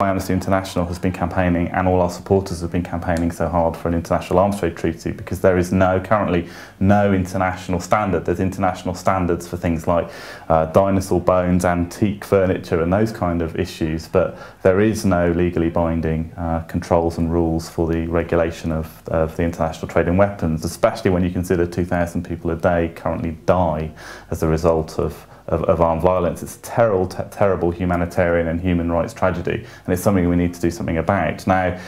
Amnesty International has been campaigning, and all our supporters have been campaigning so hard for an international arms trade treaty, because there is currently no international standard. There's international standards for things like dinosaur bones, antique furniture and those kind of issues, but there is no legally binding controls and rules for the regulation of the international trade in weapons, especially when you consider 2,000 people a day currently die as a result of armed violence. It's a terrible humanitarian and human rights tragedy, and it's something we need to do something about. Now,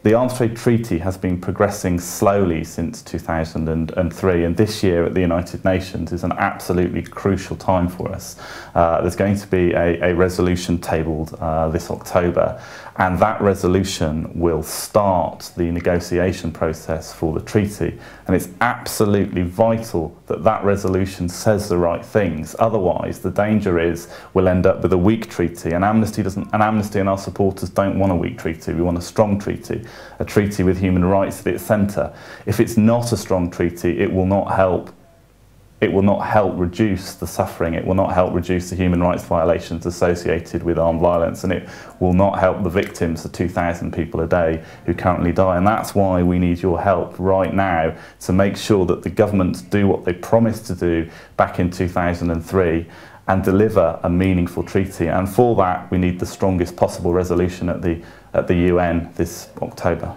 the Arms Trade Treaty has been progressing slowly since 2003, and this year at the United Nations is an absolutely crucial time for us. There's going to be a resolution tabled this October, and that resolution will start the negotiation process for the treaty, and it's absolutely vital that that resolution says the right things. Otherwise, the danger is we'll end up with a weak treaty, and Amnesty and our supporters don't want a weak treaty. We want a strong treaty, a treaty with human rights at its centre. If it's not a strong treaty, it will not help reduce the suffering, it will not help reduce the human rights violations associated with armed violence, and it will not help the victims, the 2,000 people a day who currently die. And that's why we need your help right now to make sure that the governments do what they promised to do back in 2003 and deliver a meaningful treaty. And for that, we need the strongest possible resolution at the UN this October.